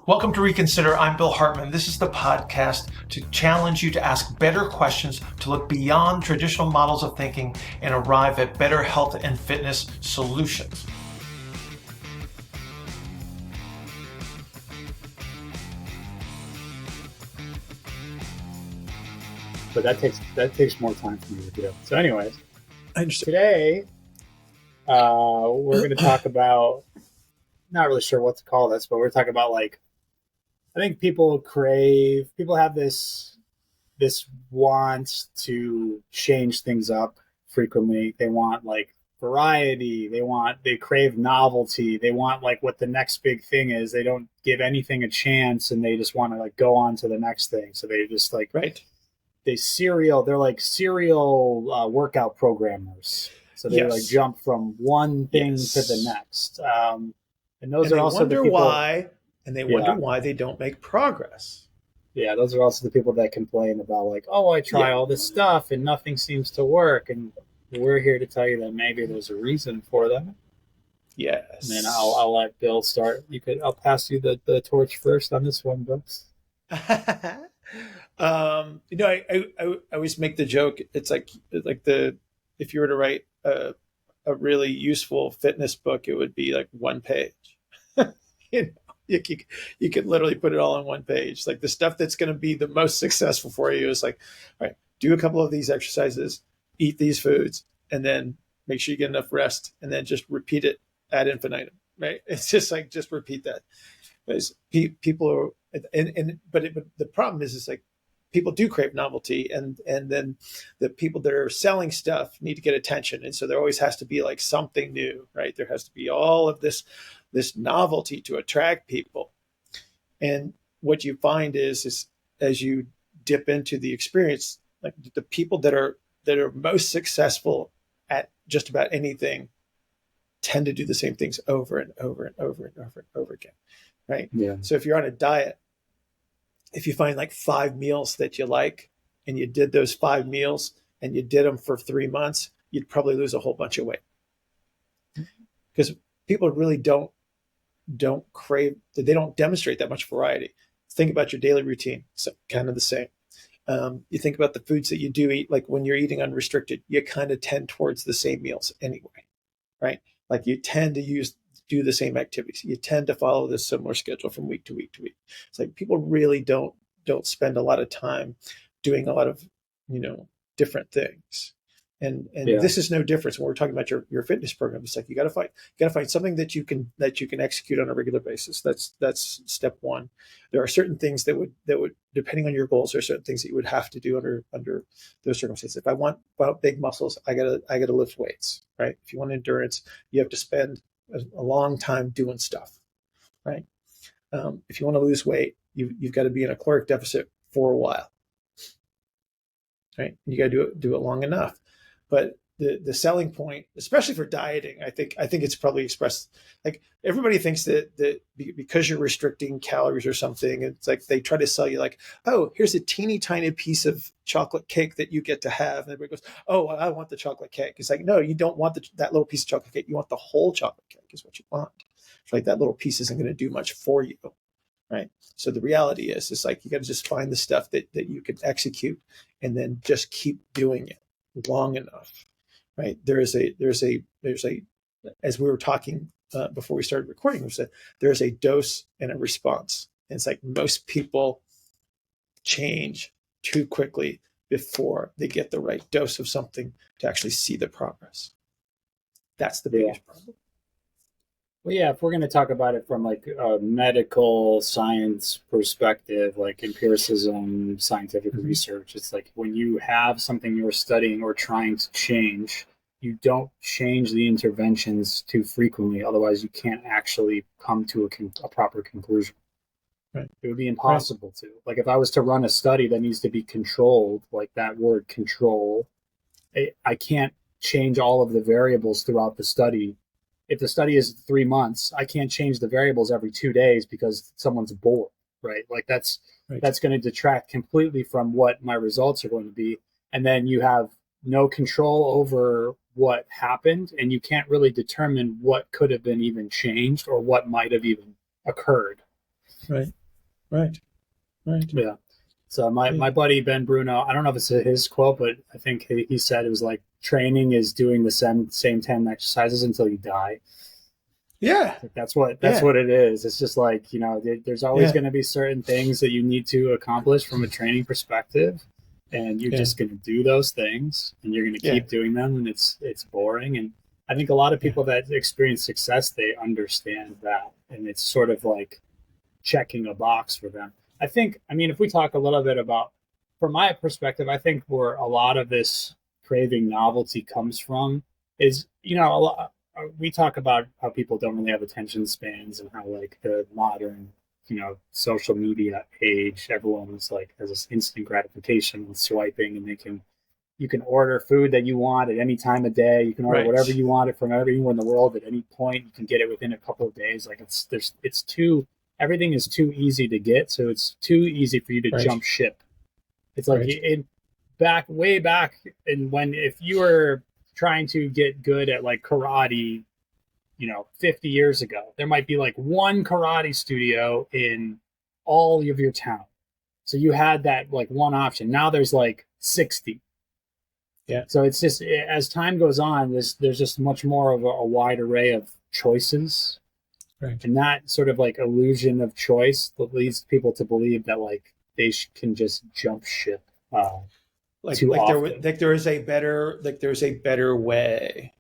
Welcome to Reconsider. I'm Bill Hartman. This is the podcast to challenge you to ask better questions, to look beyond traditional models of thinking and arrive at better health and fitness solutions. But that takes more time for me to do. So anyways, today we're going to talk about, not really sure what to call this, but we're talking about I think people have this want to change things up frequently. They want variety. They crave novelty. They want what the next big thing is. They don't give anything a chance, and they just want to go on to the next thing. So they just right. They're serial workout programmers. So they jump from one thing to the next. And those are also the people why. And they wonder why they don't make progress. Yeah, those are also the people that complain about I try all this stuff and nothing seems to work. And we're here to tell you that maybe there's a reason for that. Yes. And then I'll let Bill start. I'll pass you the torch first on this one, Bill. I always make the joke. It's if you were to write a really useful fitness book, it would be one page. You could literally put it all on one page. The stuff that's going to be the most successful for you is all right, do a couple of these exercises, eat these foods, and then make sure you get enough rest, and then just repeat it ad infinitum. Right? It's just just repeat that. Because people are, but the problem is people do crave novelty, and then the people that are selling stuff need to get attention, and so there always has to be something new, right? There has to be all of this novelty to attract people. And what you find is as you dip into the experience, the people that are most successful at just about anything tend to do the same things over and over and over and over and over again, right? Yeah. So if you're on a diet, if you find 5 meals that you like, and you did those 5 meals and you did them for 3 months, you'd probably lose a whole bunch of weight. Because people really don't crave, they don't demonstrate that much variety. Think about your daily routine. So kind of the same. You think about the foods that you do eat, when you're eating unrestricted, you kind of tend towards the same meals anyway, right? You tend to do the same activities. You tend to follow this similar schedule from week to week to week. It's people really don't spend a lot of time doing a lot of, different things. And this is no different when we're talking about your fitness program. It's you got to find something that you can execute on a regular basis. That's step one. There are certain things that would depending on your goals, there are certain things that you would have to do under those circumstances. If I want big muscles, I gotta lift weights, right? If you want endurance, you have to spend a long time doing stuff, right? If you want to lose weight, you've got to be in a caloric deficit for a while, right? You got to do it long enough. But the selling point, especially for dieting, I think it's probably expressed everybody thinks that because you're restricting calories or something, it's they try to sell you oh, here's a teeny tiny piece of chocolate cake that you get to have, and everybody goes, oh, well, I want the chocolate cake. It's no, you don't want that little piece of chocolate cake. You want the whole chocolate cake is what you want. It's that little piece isn't going to do much for you, right? So the reality is you got to just find the stuff that you can execute, and then just keep doing it long enough, right? There's a as we were talking before we started recording, we said there's a dose and a response. And it's most people change too quickly before they get the right dose of something to actually see the progress. That's the biggest problem. Well, yeah, if we're going to talk about it from a medical science perspective, empiricism, scientific research, it's when you have something you're studying or trying to change, you don't change the interventions too frequently. Otherwise, you can't actually come to a proper conclusion. Right. It would be impossible to. If I was to run a study that needs to be controlled, that word control, I can't change all of the variables throughout the study. If the study is 3 months, I can't change the variables every 2 days because someone's bored, right? That's going to detract completely from what my results are going to be. And then you have no control over what happened, and you can't really determine what could have been even changed or what might have even occurred. Right. Right. Right. Yeah. So my buddy Ben Bruno, I don't know if it's his quote, but I think he said it was like training is doing the same 10 exercises until you die. Yeah. Like that's Yeah. what it is. It's just like, there's always Yeah. going to be certain things that you need to accomplish from a training perspective, and you're Yeah. just going to do those things, and you're going to Yeah. keep doing them, and it's boring. And I think a lot of Yeah. people that experience success, they understand that, and it's sort of like checking a box for them. I mean, if we talk a little bit about, from my perspective, I think where a lot of this craving novelty comes from is, we talk about how people don't really have attention spans and how like the modern, social media age, everyone's like has this instant gratification and swiping, and you can order food that you want at any time of day. You can order whatever Right. you want it from anywhere in the world at any point. You can get it within a couple of days. Like it's too everything is too easy to get, so it's too easy for you to Right. jump ship. It's like Right. way back, and when if you were trying to get good at like karate, 50 years ago, there might be like one karate studio in all of your town. So you had that like one option. Now there's like 60. Yeah. So it's just, as time goes on, there's just much more of a wide array of choices. Right. And that sort of like illusion of choice that leads people to believe that like they can just jump ship too often. There's a better way.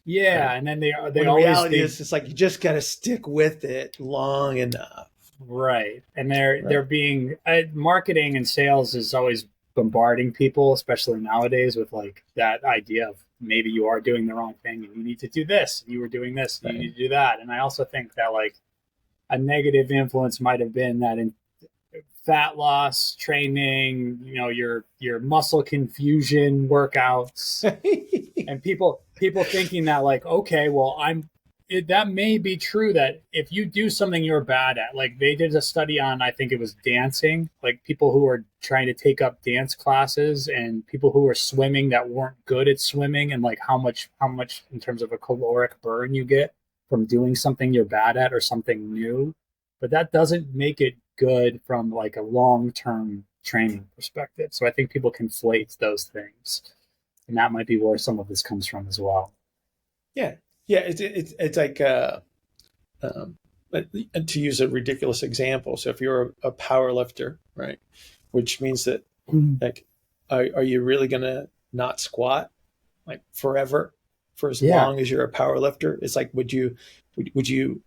Yeah, Right. and then they When the always reality is, it's like you just got to stick with it long enough. right, and they're Right. being marketing and sales is always bombarding people, especially nowadays, with like that idea of maybe you are doing the wrong thing and you need to do this, you were doing this, and you Right. need to do that. And I also think that like a negative influence might have been that in fat loss training, your muscle confusion workouts, and people thinking that like, okay, well, that may be true that if you do something you're bad at, like they did a study on, I think it was dancing, like people who are trying to take up dance classes and people who are swimming that weren't good at swimming, and like how much in terms of a caloric burn you get from doing something you're bad at or something new. But that doesn't make it good from like a long-term training perspective. So I think people conflate those things, and that might be where some of this comes from as well. Yeah. Yeah. It's like, um, to use a ridiculous example. So if you're a power lifter, right, which means that like, are you really going to not squat like forever for as Yeah. long as you're a power lifter? It's like, would you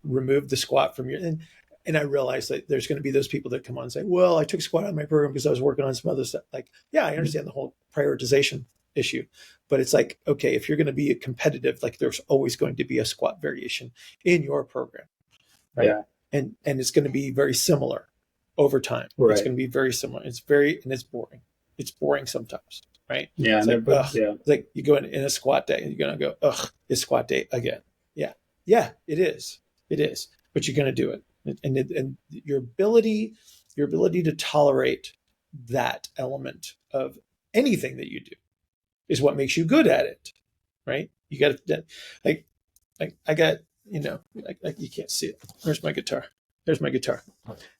remove the squat from your, and I realize that there's going to be those people that come on and say, well, I took squat out of my program because I was working on some other stuff. Like, yeah, I understand the whole prioritization issue, but it's like, okay, if you're going to be a competitive, like there's always going to be a squat variation in your program, right? Yeah. And it's going to be very similar over time. Right. It's going to be very similar. It's boring. It's boring sometimes, right? Yeah. It's like, yeah. It's like you go in a squat day and you're going to go, ugh, it's squat day again. Yeah. Yeah, it is. It is. But you're going to do it. And your ability to tolerate that element of anything that you do is what makes you good at it, right? You got to like I got, like you can't see it. Where's my guitar? There's my guitar.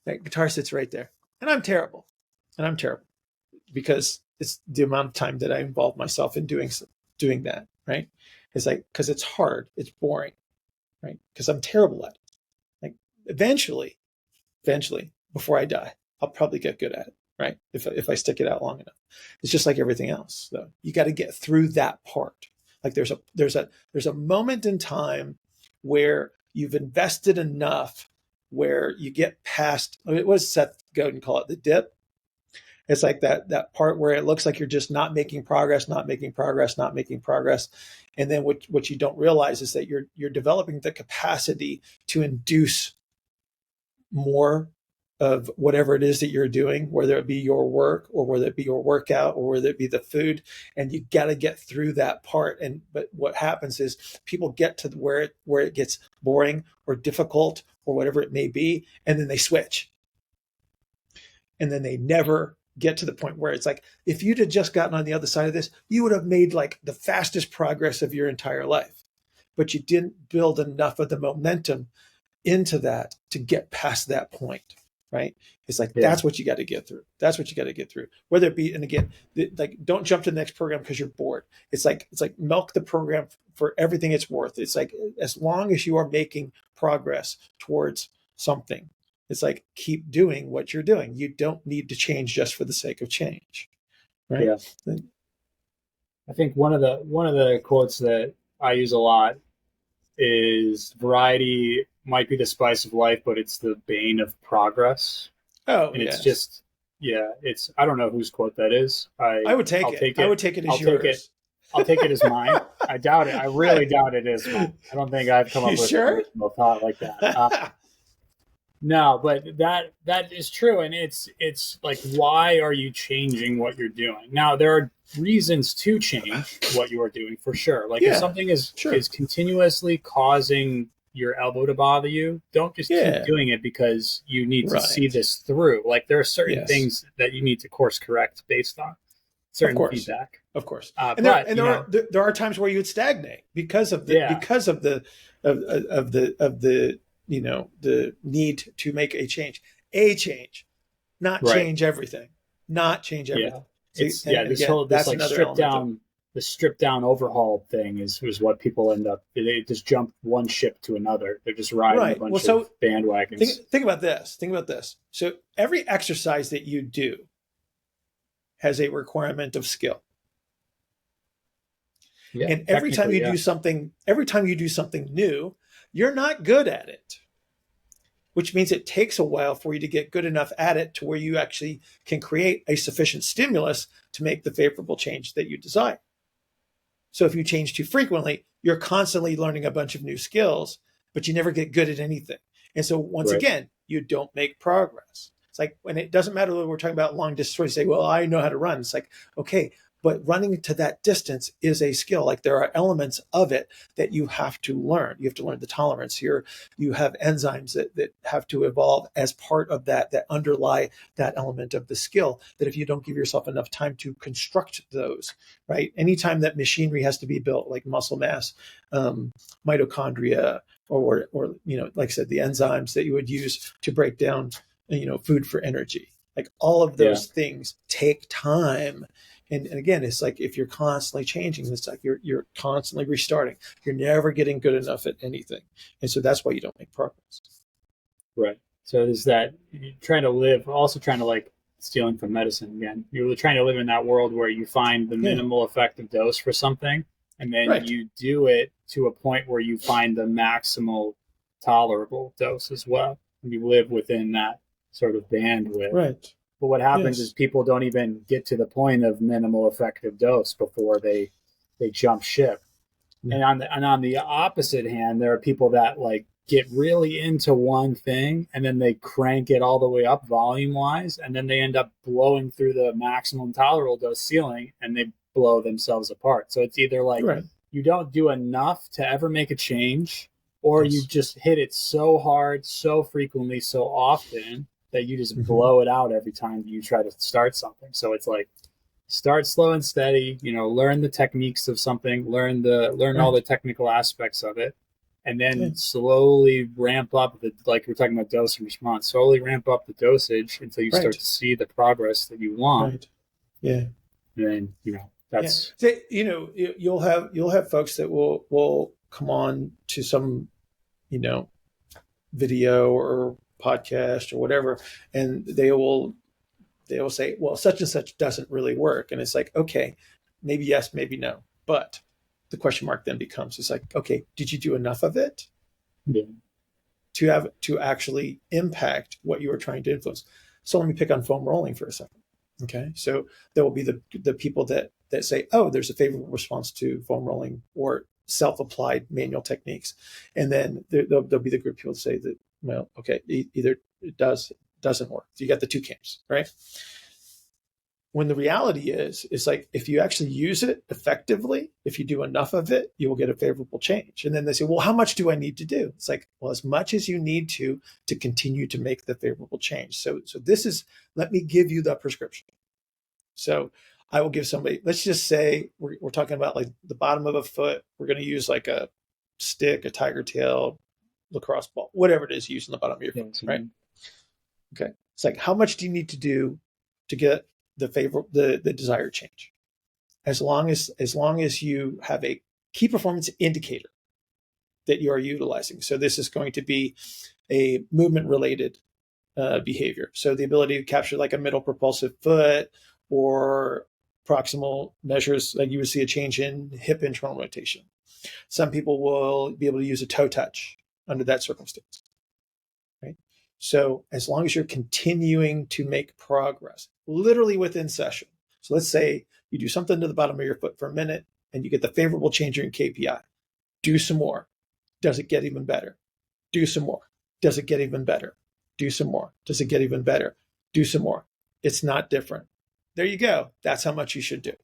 That guitar sits right there, and I'm terrible, because it's the amount of time that I involve myself in doing that, right? It's like, because it's hard, it's boring, right? Because I'm terrible at it. Like eventually, before I die, I'll probably get good at it, right? If I stick it out long enough. It's just like everything else, though. You got to get through that part. Like there's a moment in time where you've invested enough where you get past. What does Seth Godin call it? The dip. It's like that part where it looks like you're just not making progress, and then what you don't realize is that you're developing the capacity to induce more of whatever it is that you're doing, whether it be your work or whether it be your workout or whether it be the food, and you got to get through that part. But what happens is people get to where it gets boring or difficult or whatever it may be, and then they switch, and then they never get to the point where it's like, if you'd have just gotten on the other side of this, you would have made like the fastest progress of your entire life, but you didn't build enough of the momentum into that to get past that point. right? It's like, that's what you got to get through. That's what you got to get through. Whether it be, and again, like, don't jump to the next program because you're bored. It's like milk the program for everything it's worth. It's like, as long as you are making progress towards something, it's like, keep doing what you're doing. You don't need to change just for the sake of change, right? Yeah. I think one of the quotes that I use a lot is, variety might be the spice of life, but it's the bane of progress. Oh, and it's just, it's, I don't know whose quote that is. I would take it. I would take it as yours. I'll take it as mine. I doubt it. I really doubt it is mine. I don't think I've come up with an original thought like that. No, but that is true, and it's like, why are you changing what you're doing? Now, there are reasons to change what you are doing, for sure. Like, if something is continuously causing your elbow to bother you, don't just keep doing it because you need to see this through. Like, there are certain things that you need to course correct based on certain feedback. Of course, and there are times where you would stagnate because of the the need to make a change, not change everything, It's the stripped down overhaul thing is what people end up. They just jump one ship to another. They're just riding a bunch of bandwagons. Think about this. So every exercise that you do has a requirement of skill. Yeah, and every time you do something new, you're not good at it, which means it takes a while for you to get good enough at it to where you actually can create a sufficient stimulus to make the favorable change that you desire. So if you change too frequently, you're constantly learning a bunch of new skills, but you never get good at anything. And so once again, you don't make progress. It's like, when it doesn't matter whether we're talking about long distance, you say, well, I know how to run. It's like, okay, but running to that distance is a skill. Like, there are elements of it that you have to learn. You have to learn the tolerance here. You have enzymes that have to evolve as part of that underlie that element of the skill, that if you don't give yourself enough time to construct those, right? Anytime that machinery has to be built, like muscle mass, mitochondria, or like I said, the enzymes that you would use to break down, food for energy, like all of those things take time. And again, it's like, if you're constantly changing, it's like you're constantly restarting. You're never getting good enough at anything. And so that's why you don't make progress. Right. So there's that, you're trying to live, also trying to, like, stealing from medicine again. You're trying to live in that world where you find the minimal effective dose for something, and then you do it to a point where you find the maximal tolerable dose as well. And you live within that sort of bandwidth. Right. But what happens is people don't even get to the point of minimal effective dose before they jump ship. And on the opposite hand, there are people that, like, get really into one thing, and then they crank it all the way up volume wise, and then they end up blowing through the maximum tolerable dose ceiling, and they blow themselves apart. So it's either like you don't do enough to ever make a change, or you just hit it so hard, so frequently, so often that you just blow it out every time you try to start something. So it's like, start slow and steady, learn the techniques of something, learn all the technical aspects of it, and then slowly ramp up like we're talking about dose and response, slowly ramp up the dosage until you start to see the progress that you want. And then, that's, you'll have folks that will come on to some, video or podcast or whatever, and they will say, well, such and such doesn't really work. And it's like, okay, maybe yes, maybe no. But the question mark then becomes, it's like, okay, did you do enough of it to actually impact what you were trying to influence? So let me pick on foam rolling for a second. Okay. So there will be the people that say, oh, there's a favorable response to foam rolling or self-applied manual techniques. And then there'll be the group of people that say that, well, okay, either it doesn't work. So you got the two camps, right? When the reality is, it's like, if you actually use it effectively, if you do enough of it, you will get a favorable change. And then they say, well, how much do I need to do? It's like, well, as much as you need to continue to make the favorable change. So this is, let me give you the prescription. So I will give somebody, let's just say we're talking about like the bottom of a foot. We're going to use like a stick, a tiger tail, lacrosse ball, whatever it is, using the bottom of your foot, right? Okay. It's like, how much do you need to do to get the desired change? As long as you have a key performance indicator that you are utilizing. So this is going to be a movement related behavior. So the ability to capture like a middle propulsive foot or proximal measures, like you would see a change in hip internal rotation. Some people will be able to use a toe touch under that circumstance. Right. So as long as you're continuing to make progress, literally within session. So let's say you do something to the bottom of your foot for a minute and you get the favorable change in KPI. Do some more. Does it get even better? Do some more. Does it get even better? Do some more. Does it get even better? Do some more. It's not different. There you go. That's how much you should do.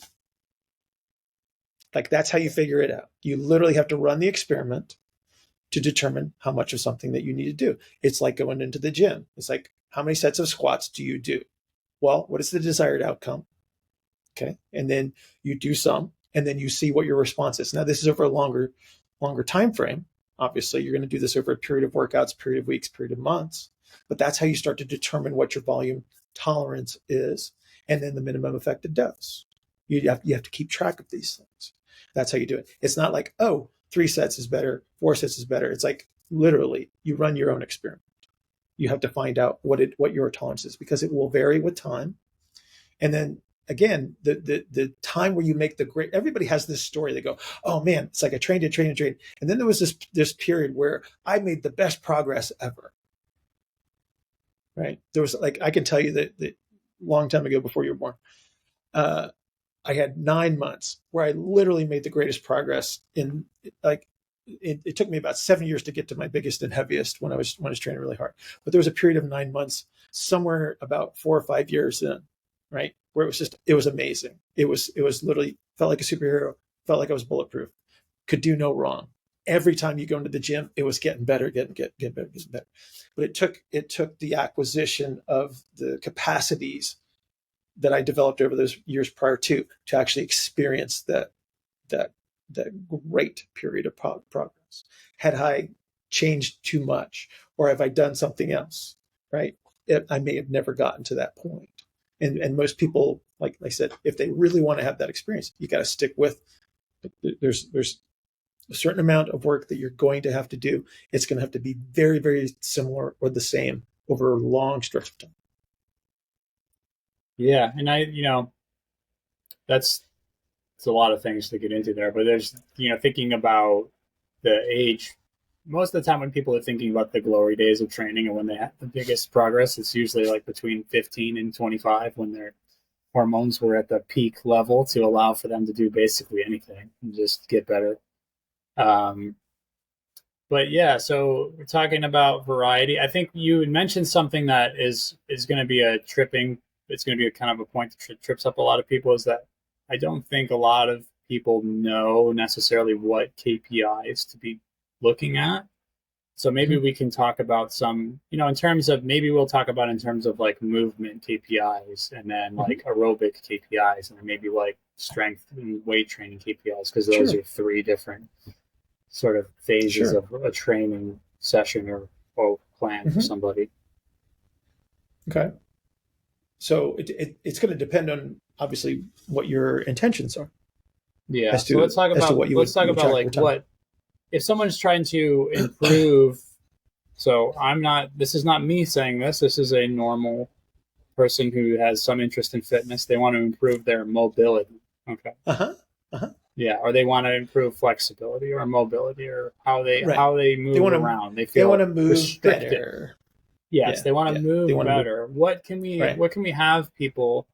Like that's how you figure it out. You literally have to run the experiment to determine how much of something that you need to do. It's like going into the gym. It's like, how many sets of squats do you do? Well, what is the desired outcome? Okay. And then you do some, and then you see what your response is. Now, this is over a longer time frame. Obviously, you're going to do this over a period of workouts, period of weeks, period of months. But that's how you start to determine what your volume tolerance is, and then the minimum effective dose. You have to keep track of these things. That's how you do it. It's not like, oh, 3 sets is better, 4 sets is better. It's like literally you run your own experiment. You have to find out what your tolerance is, because it will vary with time. And then again, the time where you make the great, everybody has this story. They go, oh man, it's like I trained. And then there was this period where I made the best progress ever. Right. There was like, I can tell you that long time ago before you were born, I had 9 months where I literally made the greatest progress in like, it took me about 7 years to get to my biggest and heaviest when I was training really hard. But there was a period of 9 months, somewhere about 4 or 5 years in, right, where it was amazing. It was literally felt like a superhero, felt like I was bulletproof, could do no wrong. Every time you go into the gym, it was getting better, getting better. But it took the acquisition of the capacities that I developed over those years prior to actually experience that great period of progress. Had I changed too much, or have I done something else? Right? I may have never gotten to that point. And most people, like I said, if they really want to have that experience, you got to stick with. There's a certain amount of work that you're going to have to do. It's going to have to be very, very similar or the same over a long stretch of time. Yeah, and that's it's a lot of things to get into there. But there's thinking about the age. Most of the time, when people are thinking about the glory days of training and when they have the biggest progress, it's usually like between 15 and 25, when their hormones were at the peak level to allow for them to do basically anything and just get better. But yeah, so we're talking about variety. I think you mentioned something that is going to be it's going to be a kind of a point that trips up a lot of people, is that I don't think a lot of people know necessarily what KPIs to be looking at. So maybe we can talk about some, in terms of, maybe we'll talk about in terms of like movement KPIs, and then like aerobic KPIs, and then maybe like strength and weight training KPIs, because those are 3 different sort of phases of a training session or plan for somebody. Okay. So it's going to depend on obviously what your intentions are. Yeah. So let's talk about what if someone's trying to improve. So this is not me saying this. This is a normal person who has some interest in fitness. They want to improve their mobility. Okay. Yeah, or they want to improve flexibility or mobility, or how they move around. They want to move restricted. Better. Yes, they want to move better. What can we have people?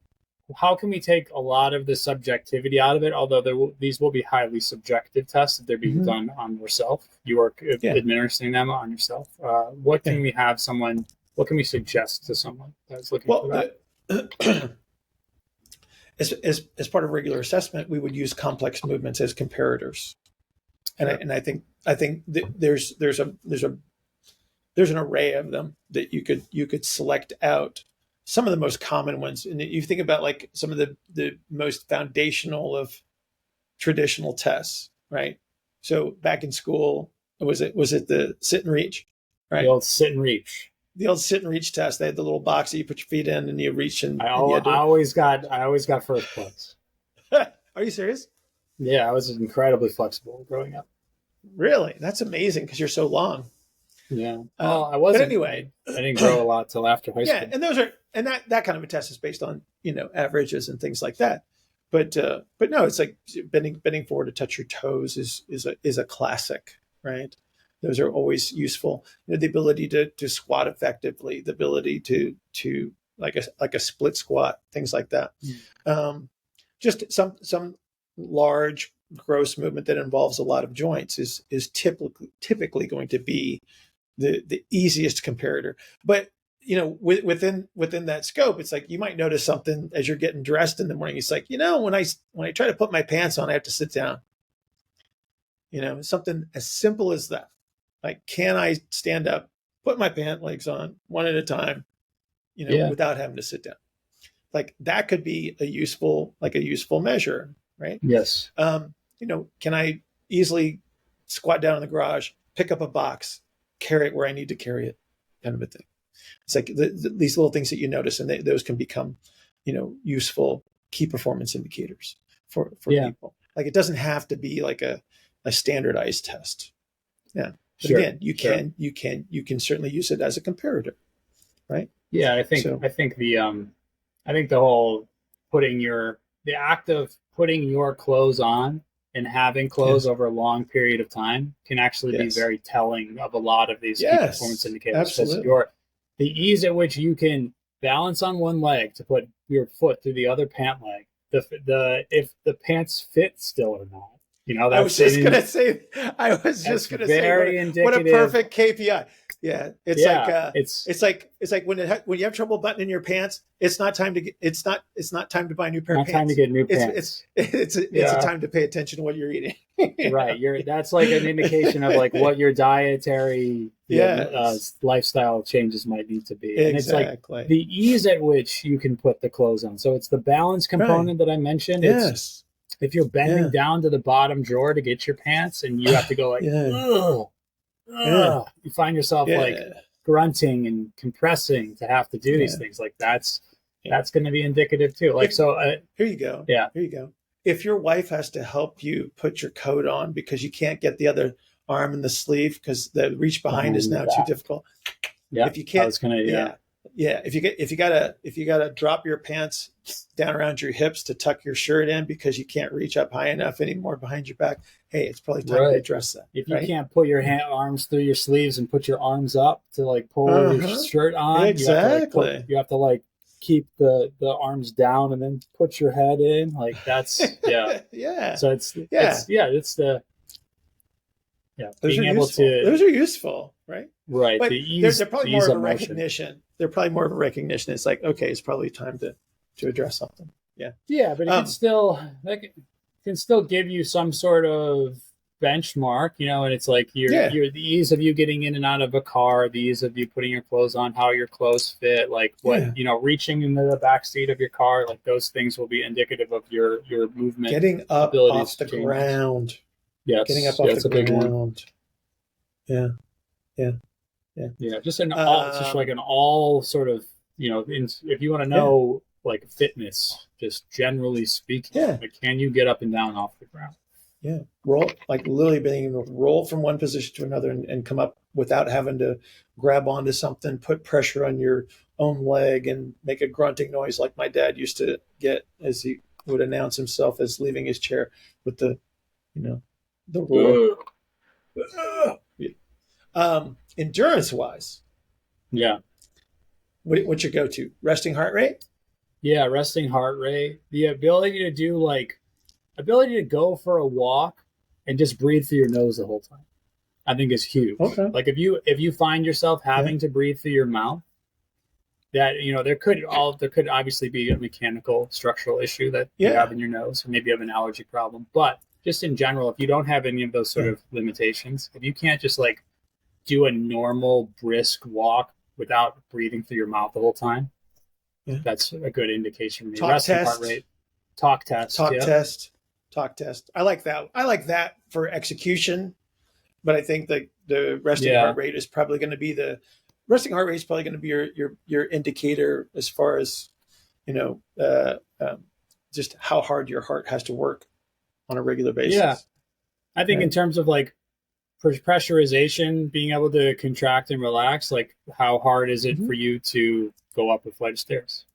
How can we take a lot of the subjectivity out of it? Although these will be highly subjective tests if they're being done on yourself. You are administering them on yourself. What can we have someone? What can we suggest to someone that's looking for that? As part of regular assessment, we would use complex movements as comparators, and I think there's an array of them that you could select out. Some of the most common ones, and you think about like some of the most foundational of traditional tests, right? So back in school, was it the sit and reach, right? The old sit and reach. the old sit and reach test. They had the little box that you put your feet in and you reach and I you had to... always got first place. Are you serious? Yeah, I was incredibly flexible growing up. Really? That's amazing because you're so long. Yeah. Well, I wasn't. But anyway, I didn't grow a lot till after high school. Yeah, and that kind of a test is based on, averages and things like that. But no, it's like bending forward to touch your toes is a classic, right? Those are always useful. The ability to squat effectively, the ability to like a split squat, things like that. Just some large gross movement that involves a lot of joints is typically going to be the easiest comparator. But within that scope, it's like you might notice something as you're getting dressed in the morning. It's like, when I try to put my pants on, I have to sit down. Something as simple as that. Like, can I stand up, put my pant legs on one at a time, without having to sit down? Like, that could be a useful measure, right? Yes. Can I easily squat down in the garage, pick up a box, carry it where I need to carry it, kind of a thing. It's like these little things that you notice, and those can become, useful key performance indicators for people. Like, it doesn't have to be like a standardized test. Yeah. But sure, again, you can certainly use it as a comparator, right? Yeah, I think the whole the act of putting your clothes on and having clothes over a long period of time can actually be very telling of a lot of these key performance indicators. Absolutely. Because the ease at which you can balance on one leg to put your foot through the other pant leg, if the pants fit still or not. I was just going to say, what a perfect KPI. Yeah. It's like when you have trouble buttoning your pants, it's not time to buy a new pair of pants. Not time to get new pants. It's a time to pay attention to what you're eating. Right. That's like an indication of like what your dietary lifestyle changes might need to be. And it's like the ease at which you can put the clothes on. So it's the balance component that I mentioned. Yes. If you're bending down to the bottom drawer to get your pants and you have to go like, you find yourself like grunting and compressing to have to do these things. Like that's going to be indicative too. Like, here you go. Yeah. Here you go. If your wife has to help you put your coat on because you can't get the other arm in the sleeve because the reach behind is now too difficult. Yeah. If you can't, if you gotta drop your pants down around your hips to tuck your shirt in because you can't reach up high enough anymore behind your back, hey, it's probably time to address that. If you can't put your arms through your sleeves and put your arms up to like pull your shirt on, you have to like keep the arms down and then put your head in. Like that's So those are useful, right? Right. But they're probably more of a recognition. They're probably more of a recognition. It's like, okay, it's probably time to address something. Yeah. Yeah, but it can still give you some sort of benchmark, and it's like the ease of you getting in and out of a car, the ease of you putting your clothes on, how your clothes fit, like what reaching into the back seat of your car, like those things will be indicative of your movement. Getting up off the ground. Yes. Getting up off the ground. Yeah. Just an all sort of, if you want to know like fitness, just generally speaking, like, can you get up and down off the ground? Yeah. Roll, like literally being able to roll from one position to another and come up without having to grab onto something, put pressure on your own leg and make a grunting noise like my dad used to get as he would announce himself as leaving his chair with the roar. Endurance wise, what's your go-to? Resting heart rate? Yeah, resting heart rate. The ability to go for a walk and just breathe through your nose the whole time, I think is huge. Okay. Like if you find yourself having to breathe through your mouth, that there could obviously be a mechanical structural issue that you have in your nose, or maybe you have an allergy problem. But just in general, if you don't have any of those sort of limitations, if you can't just like do a normal brisk walk without breathing through your mouth the whole time, that's a good indication. Talk test. Talk test. I like that. I like that for execution, but I think the resting heart rate is probably going to be the resting heart rate is probably going to be your indicator as far as, just how hard your heart has to work on a regular basis. Yeah. I think in terms of like pressurization, being able to contract and relax, like how hard is it for you to go up a flight of stairs?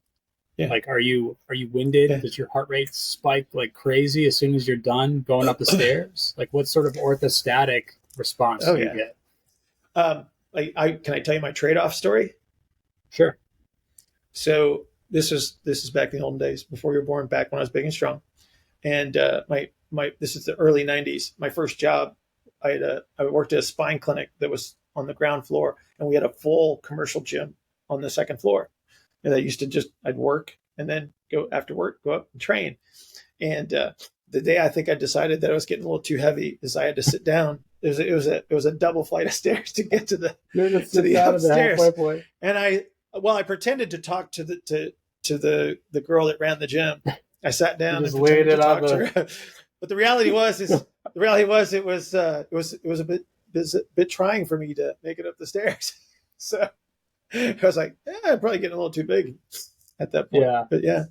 Yeah. Like, are you winded? Yeah. Does your heart rate spike like crazy as soon as you're done going up the stairs? Like, what sort of orthostatic response do you get? Can I tell you my trade-off story? Sure. So this is back in the olden days, before you were born, back when I was big and strong. And this is the early 90s. My first job, I worked at a spine clinic that was on the ground floor, and we had a full commercial gym on the second floor. And I used to I'd work and then go after work, go up and train. And the day I think I decided that I was getting a little too heavy is I had to sit down. It was a double flight of stairs to get to the upstairs. And I pretended to talk to the girl that ran the gym. I sat down and pretended to talk to her. But the reality was it was a bit trying for me to make it up the stairs. So I was like, I'm probably getting a little too big at that point. Yeah. But yeah.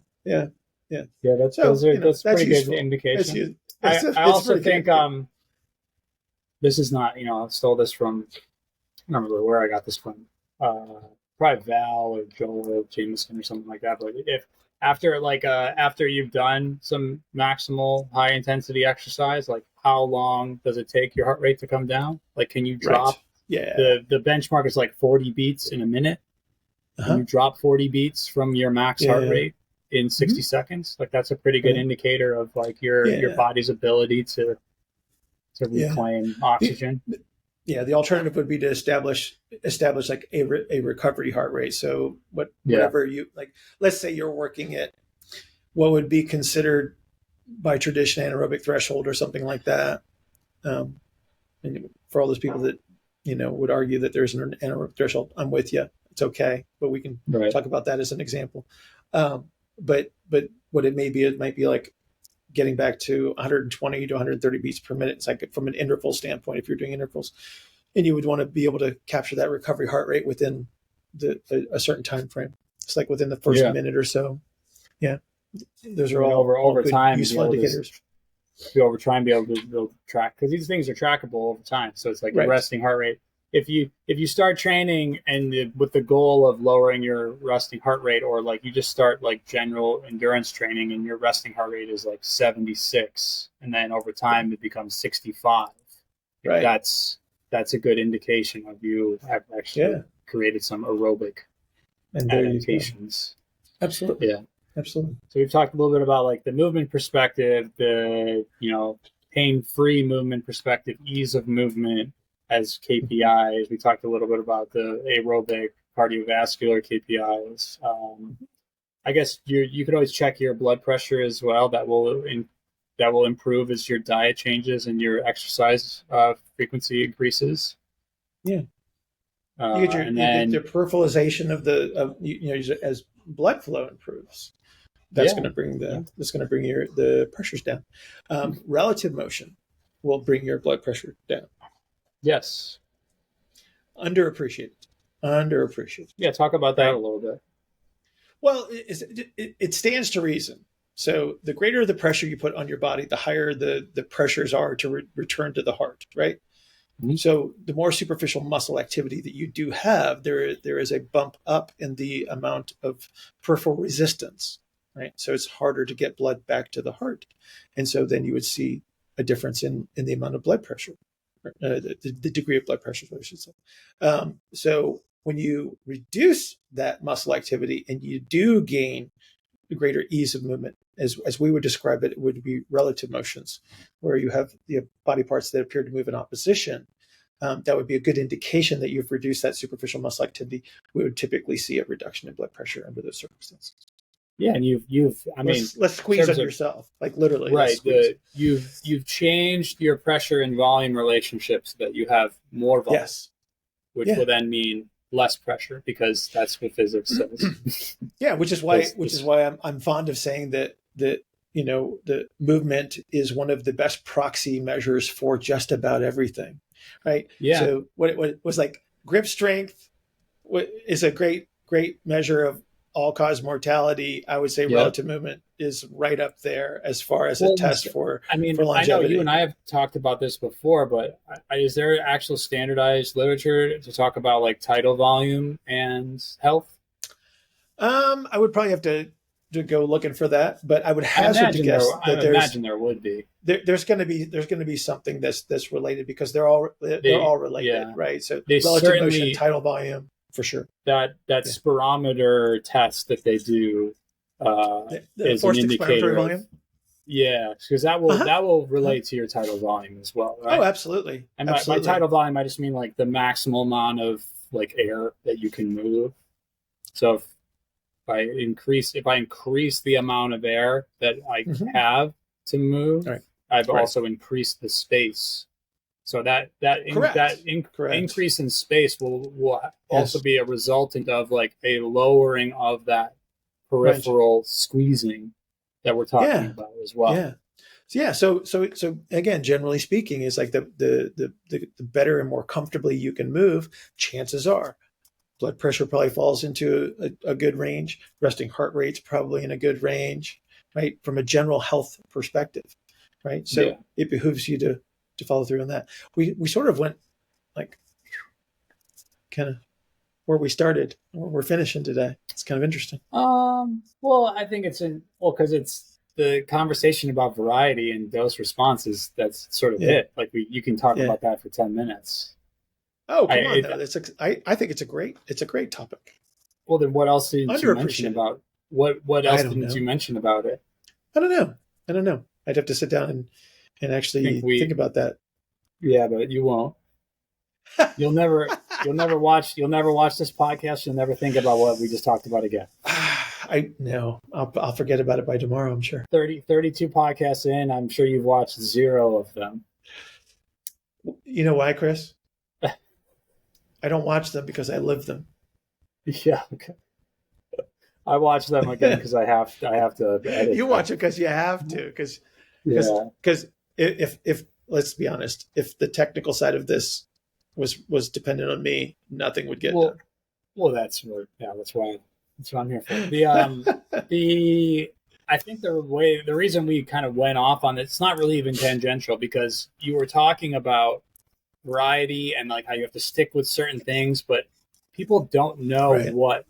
That's pretty good indication. I also think this is not, I stole this from, I don't remember where I got this from. Probably Val or Joel or Jameson or something like that. But if after you've done some maximal high intensity exercise, like how long does it take your heart rate to come down? Like, can you drop? Right. Yeah. The benchmark is like 40 beats in a minute. Can you drop 40 beats from your max heart rate in 60 seconds? Like, that's a pretty good indicator of like your body's ability to reclaim oxygen. Yeah, the alternative would be to establish like a recovery heart rate. So whatever you like, let's say you're working at what would be considered by tradition anaerobic threshold or something like that. And for all those people that would argue that there's an anaerobic threshold, I'm with you. It's okay, but we can talk about that as an example. But what it might be like getting back to 120 to 130 beats per minute. It's like from an interval standpoint, if you're doing intervals, and you would want to be able to capture that recovery heart rate within a certain time frame. It's like within the first minute or so. Yeah, those are all over time useful indicators. Over time, be able to track, because these things are trackable over time. So it's like a resting heart rate. If you start training and with the goal of lowering your resting heart rate, or like you just start like general endurance training and your resting heart rate is like 76, and then over time it becomes 65, that's a good indication of you have actually created some aerobic adaptations. Absolutely. Yeah, absolutely. So we've talked a little bit about like the movement perspective, the pain-free movement perspective, ease of movement as KPIs. We talked a little bit about the aerobic cardiovascular KPIs. I guess you could always check your blood pressure as well. That will improve as your diet changes and your exercise frequency increases. Yeah. You get your peripheralization as blood flow improves. That's going to bring the pressures down. Relative motion will bring your blood pressure down. Yes. Underappreciated. Yeah, talk about that a little bit. Well, it stands to reason. So the greater the pressure you put on your body, the higher the pressures are to return to the heart, right? Mm-hmm. So the more superficial muscle activity that you do have, there is a bump up in the amount of peripheral resistance, right? So it's harder to get blood back to the heart. And so then you would see a difference in the amount of blood pressure. The degree of blood pressure, I should say. So when you reduce that muscle activity and you do gain a greater ease of movement, as we would describe it, it would be relative motions, where you have the body parts that appear to move in opposition. That would be a good indication that you've reduced that superficial muscle activity. We would typically see a reduction in blood pressure under those circumstances. Yeah, and let's squeeze on yourself, like literally. Right. You've changed your pressure and volume relationship so that you have more volume. Yes. Which will then mean less pressure, because that's what physics says. Yeah, which is why I'm fond of saying that the movement is one of the best proxy measures for just about everything. Right. Yeah. So what it was like grip strength, is a great measure of all-cause mortality. I would say relative movement is right up there as far as a test for longevity. I know you and I have talked about this before, but is there actual standardized literature to talk about like tidal volume and health? I would probably have to go looking for that, but I would hazard to guess that there would be. There's going to be something that's related, because they're all related, right? So relative motion, tidal volume, for sure. That spirometer test that they do is an indicator of, because that will relate to your tidal volume as well, right? Oh, absolutely. And by tidal volume, I just mean like the maximal amount of like air that you can move. So if I increase the amount of air that I have to move, I've also increased the space. So that increase in space will also be a resultant of like a lowering of that peripheral squeezing that we're talking about as well. So again, generally speaking, is like the better and more comfortably you can move, chances are blood pressure probably falls into a good range. Resting heart rate's probably in a good range, right? From a general health perspective, right? So it behooves you to follow through on that. We sort of went like kind of where we started, where we're finishing today. It's kind of interesting. Well, I think because it's the conversation about variety and dose responses. That's sort of it. Like you can talk about that for 10 minutes. Oh, come on! I think it's a great topic. Well, then what else did you mention about what else didn't you mention about it? I don't know. I'd have to sit down and actually think about that. Yeah, but you won't. You'll never watch this podcast. You'll never think about what we just talked about again. I'll forget about it by tomorrow, I'm sure. 32 podcasts in, I'm sure you've watched 0 of them. You know why, Chris? I don't watch them because I live them. Yeah, okay. I watch them again because I have to edit. You watch it because you have to, because if let's be honest, if the technical side of this was dependent on me, nothing would get done. Well, that's why I'm here for. I think the reason we kind of went off on it's not really even tangential, because you were talking about variety and like how you have to stick with certain things, but people don't know what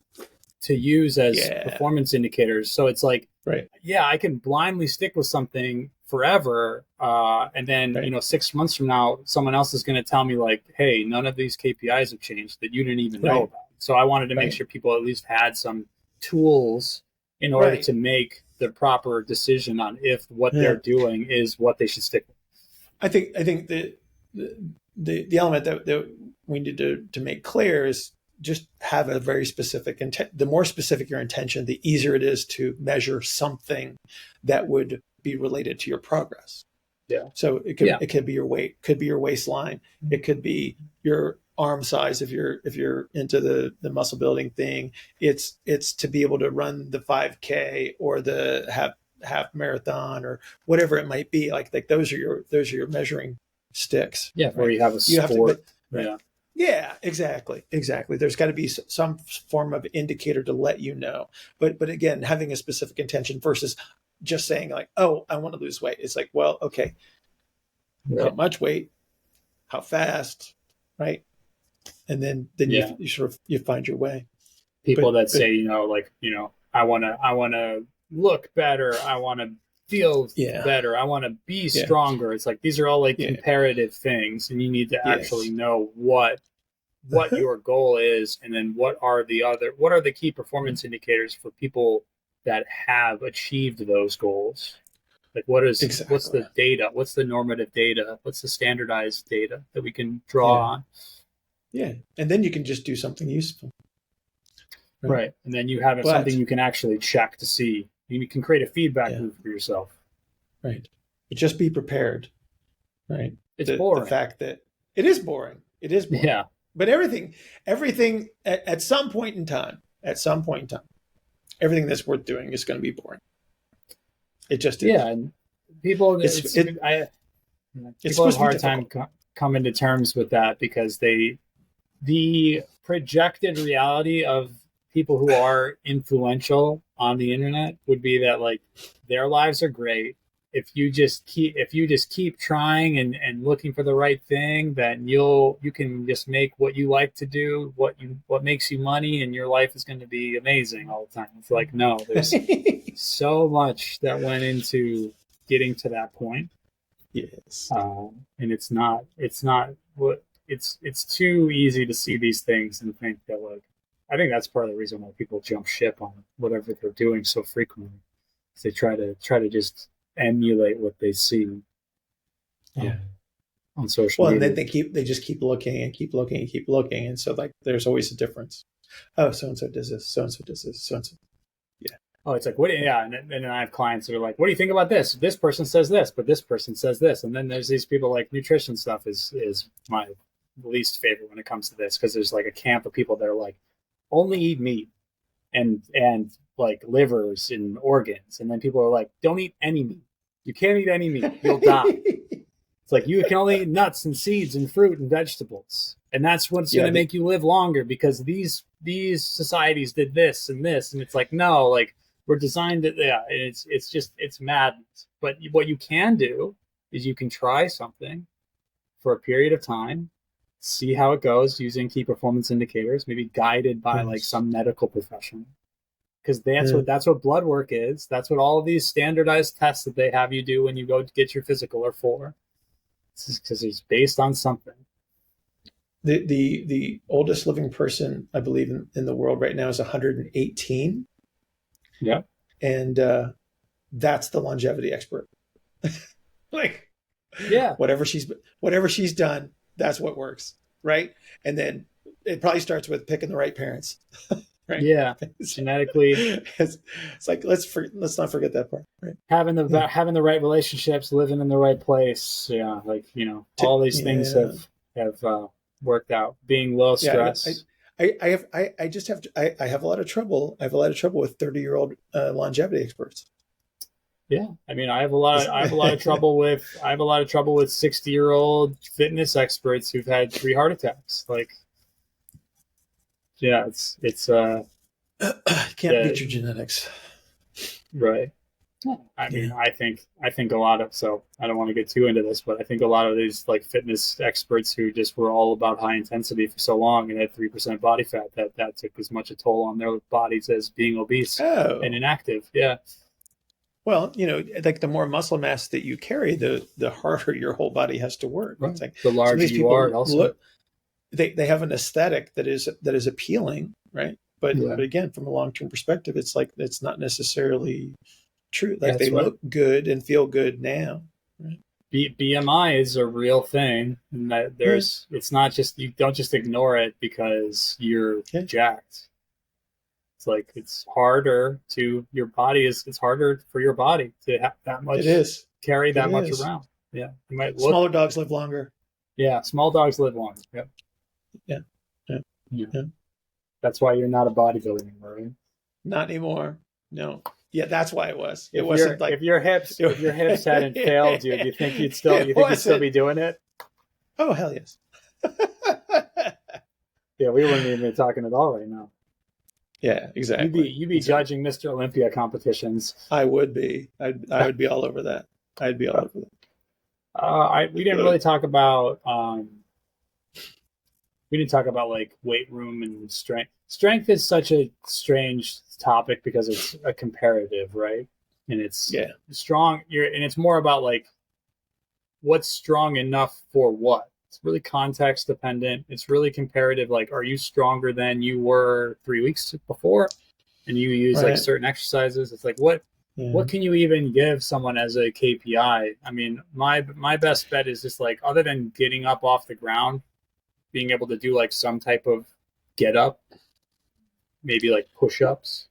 to use as performance indicators. So it's like, I can blindly stick with something forever, and then 6 months from now, someone else is going to tell me like, hey, none of these KPIs have changed that you didn't even know about. So I wanted to make sure people at least had some tools in order to make the proper decision on if what they're doing is what they should stick with. I think the element that we need to make clear is just have a very specific intent. The more specific your intention, the easier it is to measure something that would be related to your progress. Yeah. So it could be your weight, could be your waistline, it could be your arm size if you're into the muscle building thing. It's to be able to run the 5K or the half marathon or whatever it might be. Like those are your measuring sticks. Yeah, where you have a sport. Yeah, exactly. There's got to be some form of indicator to let you know. But again, having a specific intention versus just saying like, oh, I want to lose weight. It's like, well, okay, how much weight, how fast, right? And then you sort of you find your way. People that say, I want to look better, I want to feel better, I want to be stronger. It's like these are all like comparative things, and you need to actually know what your goal is, and then what are the key performance indicators for people that have achieved those goals. Like what's the data, what's the normative data, what's the standardized data that we can draw on. And then you can just do something useful, right? And then you have something you can actually check to see. You can create a feedback loop for yourself. Right. But just be prepared. Right. It's boring. The fact that it is boring. Yeah. But everything at some point in time, everything that's worth doing is going to be boring. It just is. Yeah. And people have a hard time coming to terms with that because they the projected reality of people who are influential on the internet would be that like their lives are great. If you just keep trying and looking for the right thing, then you can just make what you like to do, what makes you money, and your life is going to be amazing all the time. It's like, no, there's so much that went into getting to that point. Yes. And it's too easy to see these things and think that like, I think that's part of the reason why people jump ship on whatever they're doing so frequently. They try to just emulate what they see on social media. Well, and then they just keep looking and keep looking and keep looking. And so like there's always a difference. Oh, so-and-so does this, so-and-so does this, so-and-so. Yeah. Oh, it's like, what? Yeah. And then I have clients that are like, what do you think about this? This person says this, but this person says this. And then there's these people like nutrition stuff is my least favorite when it comes to this, because there's like a camp of people that are like, only eat meat and like livers and organs. And then people are like, don't eat any meat. You can't eat any meat. You'll die. It's like, you can only eat nuts and seeds and fruit and vegetables. And that's what's going to make you live longer, because these societies did this and this. And it's like, no, like we're designed to, it's madness. But what you can do is you can try something for a period of time, see how it goes using key performance indicators, maybe guided by like some medical professional. Because that's what blood work is. That's what all of these standardized tests that they have you do when you go to get your physical are for. Because it's based on something. The oldest living person, I believe, in the world right now is 118. Yeah. And that's the longevity expert. Like, yeah, whatever she's done, that's what works, right? And then it probably starts with picking the right parents. Right? Yeah, genetically. It's like let's not forget that part. Right? Having the right relationships, living in the right place. Yeah, like all these things have worked out. Being low stress. I have a lot of trouble. I have a lot of trouble with 30-year-old longevity experts. Yeah, I mean, I have a lot of trouble with 60-year-old fitness experts who've had 3 heart attacks. Like. Yeah, it's can't beat your genetics, right? I mean, I think a lot of, so I don't want to get too into this, but I think a lot of these like fitness experts who just were all about high intensity for so long and had 3% body fat, that took as much a toll on their bodies as being obese and inactive. Yeah. Well, like the more muscle mass that you carry, the harder your whole body has to work. Right. It's like the larger you are, also. They have an aesthetic that is appealing, right? But again, from a long-term perspective, it's like it's not necessarily true. Like they look good and feel good now. Right? BMI is a real thing, and that it's not just, you don't just ignore it because you're jacked. It's like it's harder for your body to have that much. It is carry that much around. Yeah, you might look. Smaller dogs live longer. Yeah, small dogs live longer. Yep. Yeah. That's why you're not a bodybuilder anymore, right? Not anymore. No. Yeah, that's why it was. It wasn't like if your hips hadn't failed you, do you think you'd still be doing it? Oh, hell yes. Yeah, we wouldn't even be talking at all right now. Yeah, exactly. You'd be judging Mr. Olympia competitions. I would be. I would be all over that. I'd be all over that. We didn't really talk about like weight room and strength. Strength is such a strange topic because it's a comparative, right? And it's strong. And it's more about like what's strong enough for what. It's really context dependent. It's really comparative. Like, are you stronger than you were 3 weeks before? And you use like certain exercises. It's like what can you even give someone as a KPI? I mean, my best bet is just like, other than getting up off the ground, being able to do like some type of get up, maybe like push-ups,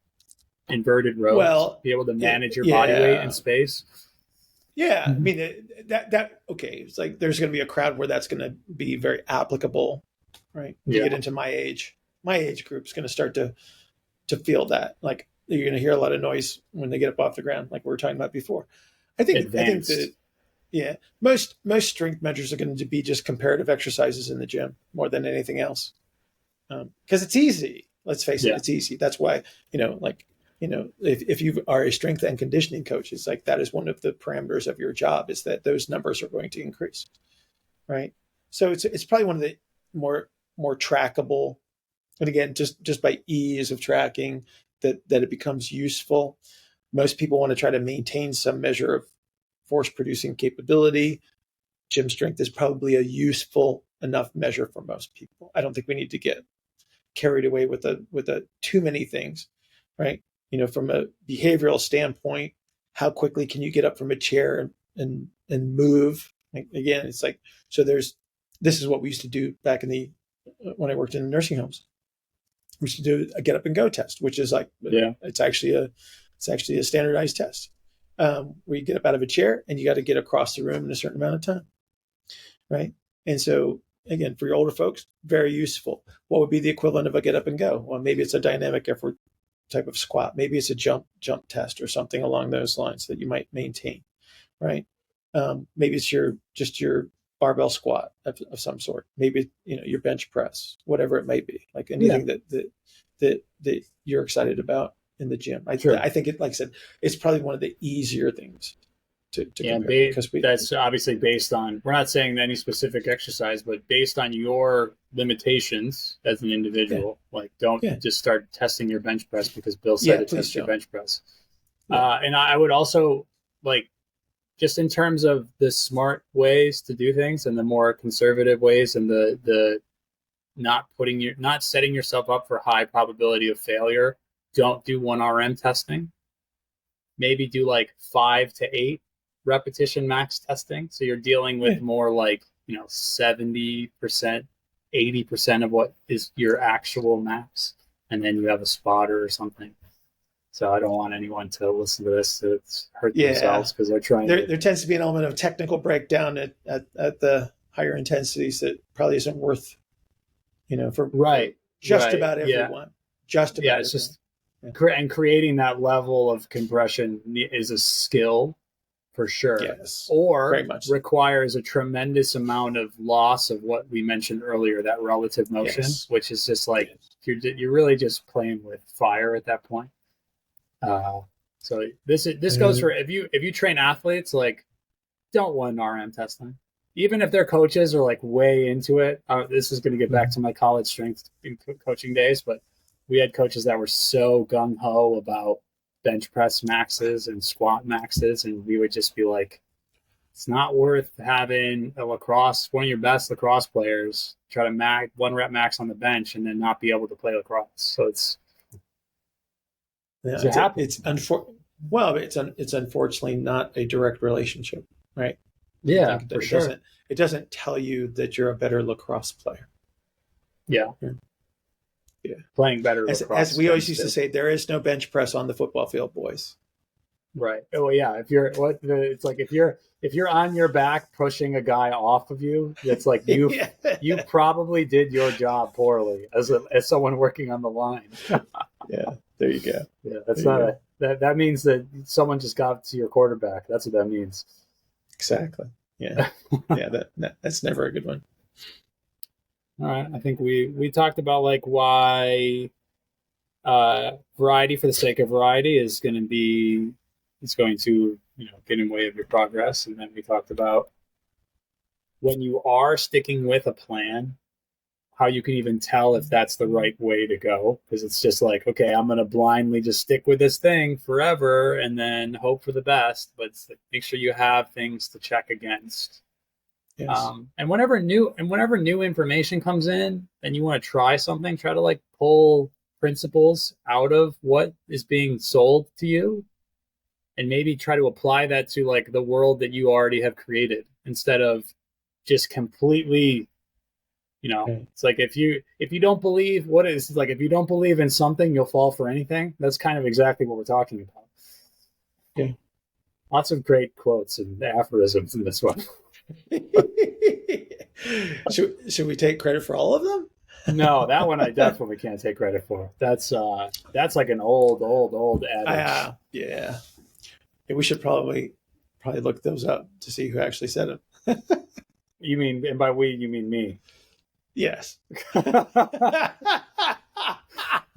inverted rows, be able to manage your body weight in space. Yeah. I mean, that okay. It's like, there's going to be a crowd where that's going to be very applicable, right? You get into my age group is going to start to feel that. Like, you're going to hear a lot of noise when they get up off the ground, like we were talking about before. I think that most strength measures are going to be just comparative exercises in the gym more than anything else. because it's easy. Let's face it, it's easy. That's why, if you are a strength and conditioning coach, it's like that is one of the parameters of your job, is that those numbers are going to increase, right? So it's probably one of the more trackable, and again, just by ease of tracking, that it becomes useful. Most people want to try to maintain some measure of force producing capability. Gym strength is probably a useful enough measure for most people. I don't think we need to get carried away with too many things, right? From a behavioral standpoint, how quickly can you get up from a chair and move? Again, it's like, so this is what we used to do back when I worked in nursing homes. We used to do a get up and go test, which is like, it's actually a standardized test. Where you get up out of a chair and you got to get across the room in a certain amount of time, right? And so, again, for your older folks, very useful. What would be the equivalent of a get up and go? Well, maybe it's a dynamic effort type of squat. Maybe it's a jump test or something along those lines that you might maintain, right? Maybe it's your barbell squat of some sort. Maybe your bench press, whatever it might be, like anything that you're excited about in the gym. I think it, like I said, it's probably one of the easier things to compare, because that's obviously based on, we're not saying any specific exercise, but based on your limitations as an individual. Like, don't just start testing your bench press because Bill said to test your bench press. And I would also, like, just in terms of the smart ways to do things and the more conservative ways, and the not setting yourself up for high probability of failure, don't do 1 RM testing. Maybe do like 5 to 8 repetition max testing. So you're dealing with more like, 70%, 80% of what is your actual max. And then you have a spotter or something. So I don't want anyone to listen to this to hurt themselves, because they're trying. There tends to be an element of technical breakdown at the higher intensities that probably isn't worth, for just about everyone. Just about it's just, and creating that level of compression is a skill for sure. Yes, or requires a tremendous amount of loss of what we mentioned earlier, that relative motion, which is just like you're really just playing with fire at that point. So this goes for if you train athletes, like, don't 1 RM test them, even if their coaches are like way into it. This is going to get back to my college strength coaching days, but we had coaches that were so gung ho about bench press maxes and squat maxes, and we would just be like, it's not worth having one of your best lacrosse players try to 1 rep max on the bench and then not be able to play lacrosse. So it's unfortunately not a direct relationship, right? Yeah, for sure. It doesn't tell you that you're a better lacrosse player. Yeah. Playing better lacrosse. As we always used to say, there is no bench press on the football field, boys. Right. Oh yeah. It's like if you're on your back pushing a guy off of you, it's like you probably did your job poorly as someone working on the line. Yeah. There you go. Yeah. That means that someone just got to your quarterback. That's what that means. Exactly. Yeah. Yeah. That's never a good one. All right. I think we talked about like why variety for the sake of variety is going to get in the way of your progress. And then we talked about when you are sticking with a plan, how you can even tell if that's the right way to go. Because it's just like, okay, I'm going to blindly just stick with this thing forever and then hope for the best. But make sure you have things to check against. Yes. And whenever new information comes in and you want to try something, try to like pull principles out of what is being sold to you, and maybe try to apply that to like the world that you already have created, instead of just completely, it's like if you don't believe if you don't believe in something, you'll fall for anything. That's kind of exactly what we're talking about. Yeah. Lots of great quotes and aphorisms in this one. Should we take credit for all of them? No, that one I definitely can't take credit for. That's like an old adage. Yeah, we should probably look those up to see who actually said it. You mean, and by we, you mean me? Yes.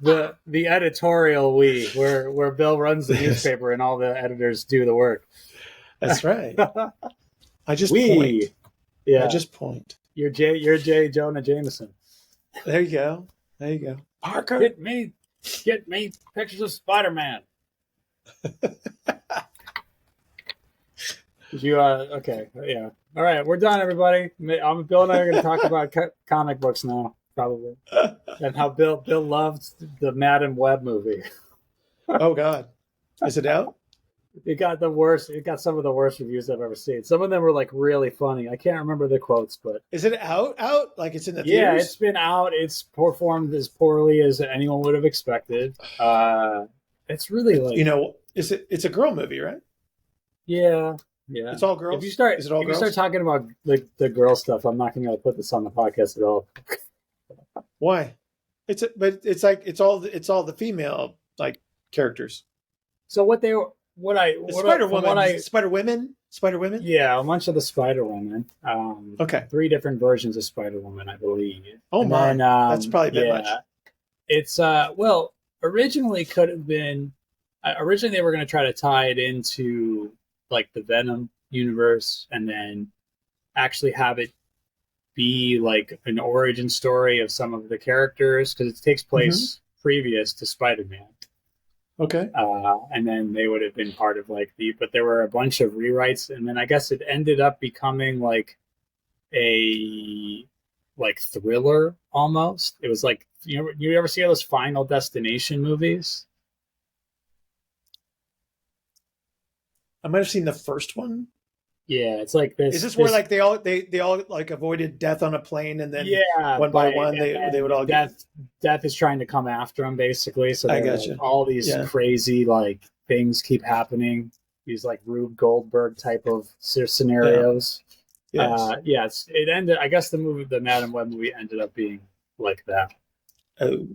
The editorial where Bill runs the newspaper and all the editors do the work. That's right. I just point. Yeah. I just point. You're J. Jonah Jameson. There you go. There you go. Parker, get me pictures of Spider-Man. Okay, yeah. All right, we're done, everybody. Bill and I are going to talk about comic books now, probably, and how Bill loved the Madam Web movie. Oh God, is it out? It got some of the worst reviews I've ever seen. Some of them were like really funny. I can't remember the quotes, but is it out? Like it's in the theaters? Yeah, it's been out. It's performed as poorly as anyone would have expected. It's really like it's a girl movie, right? Yeah. It's all girls. If you start talking about the girl stuff, I'm not going to put this on the podcast at all. Why? It's all the female like characters. So Spider Women. Yeah, a bunch of the Spider Women. Okay, 3 different versions of Spider Woman, I believe. Oh and my, then, that's probably a bit much. It's originally could have been. Originally, they were going to try to tie it into like the Venom universe, and then actually have it be like an origin story of some of the characters, because it takes place previous to Spider-Man. Okay. And then they would have been part of but there were a bunch of rewrites, and then I guess it ended up becoming like a thriller almost. It was like, you ever see those Final Destination movies? I might have seen the first one. Yeah, it's like this. Is this where like they all like avoided death on a plane, and then one by one they would all death is trying to come after them basically. So I gotcha. All these crazy like things keep happening. These like Rube Goldberg type of scenarios. Yes. It ended. I guess the Madam Web movie ended up being like that. Oh,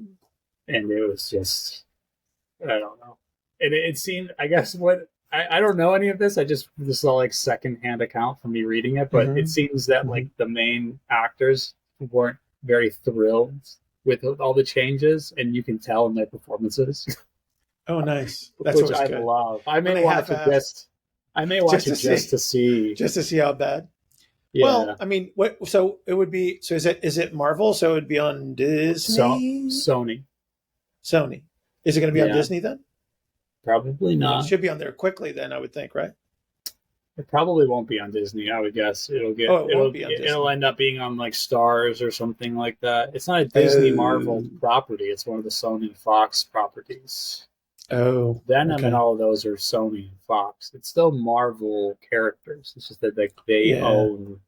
and it was just, I don't know. It seemed, I guess I don't know any of this. This is all like secondhand account from me reading it, but it seems that like the main actors weren't very thrilled with all the changes, and you can tell in their performances. Oh, nice! That's which I love. I may watch it just to see how bad. Yeah. Well, I mean, so it would be. So is it Marvel? So it would be on Disney. Sony. Is it going to be on Disney then? Probably not. It should be on there quickly then, I would think, right? It probably won't be on Disney. I would guess it'll end up being on like Stars or something like that. It's not a Disney Marvel property. It's one of the Sony Fox properties. Oh, Venom and all of those are Sony and Fox. It's still Marvel characters. It's just that they own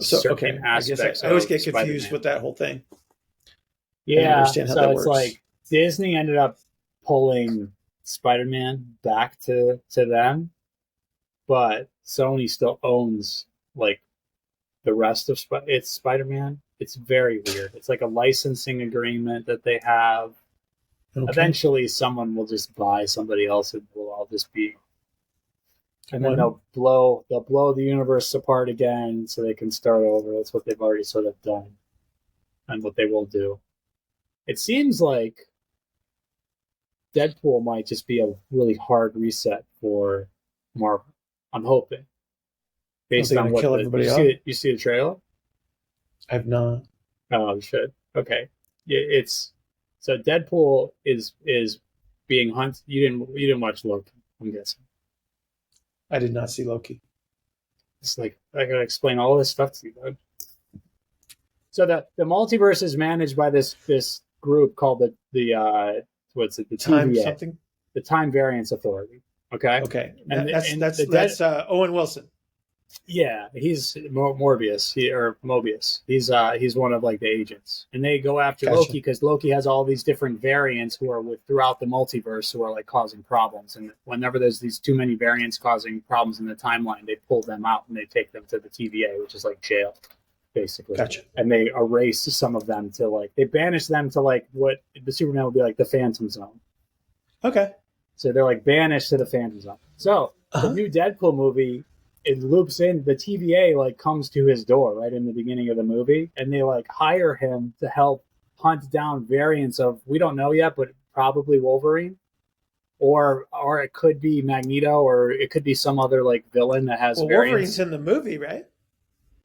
certain aspects. I always get confused with that whole thing. Yeah, so it's like Disney ended up pulling Spider-Man back to them, but Sony still owns like the rest of it's Spider-Man. It's very weird. It's like a licensing agreement that they have. Okay. Eventually someone will just buy somebody else, and we'll all just be, and then they'll blow the universe apart again so they can start over. That's what they've already sort of done, and what they will do. It seems like Deadpool might just be a really hard reset for Marvel. I'm hoping. Based on what you see the trailer? I have not. Oh, you should. Okay. So Deadpool is being hunted. You didn't watch Loki, I'm guessing. I did not see Loki. It's like I gotta explain all this stuff to you, bud. So the multiverse is managed by this group called the what's it? The Time TVA, something? The Time Variance Authority. Okay. And that's Owen Wilson. Yeah, he's Morbius. Mobius. He's one of like the agents, and they go after Loki because Loki has all these different variants who are throughout the multiverse who are like causing problems. And whenever there's these too many variants causing problems in the timeline, they pull them out and they take them to the TVA, which is like jail, basically. Gotcha. And they erase some of them to like they banish them to like what the Superman would be like the Phantom Zone. Okay. So they're like banished to the Phantom Zone. So the new Deadpool movie it loops in. The TVA like comes to his door right in the beginning of the movie, and they like hire him to help hunt down variants of, we don't know yet, but probably Wolverine, or it could be Magneto, or it could be some other like villain that has variants. Wolverine's in the movie, right?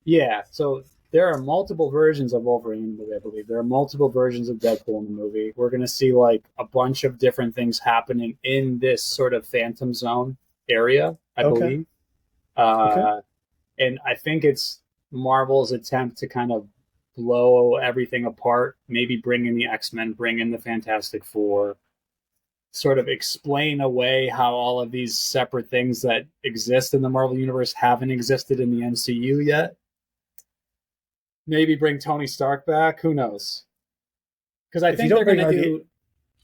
Yeah, so there are multiple versions of Wolverine in the movie, I believe. There are multiple versions of Deadpool in the movie. We're going to see like a bunch of different things happening in this sort of Phantom Zone area, I believe. And I think it's Marvel's attempt to kind of blow everything apart, maybe bring in the X-Men, bring in the Fantastic Four, sort of explain away how all of these separate things that exist in the Marvel Universe haven't existed in the MCU yet. Maybe bring Tony Stark back. Who knows? Because I think they're going to do.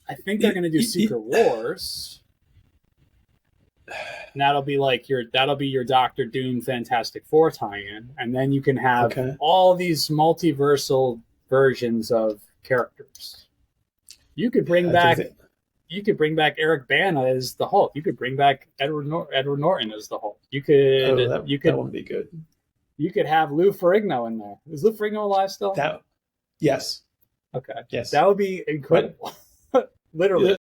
I think they're going to do Secret Wars. And that'll be your Doctor Doom Fantastic Four tie-in, and then you can have all these multiversal versions of characters. You could bring back. You could bring back Eric Bana as the Hulk. You could bring back Edward Norton as the Hulk. You could. That wouldn't be good. You could have Lou Ferrigno in there. Is Lou Ferrigno alive still? Yes. Okay. Yes. That would be incredible. Literally.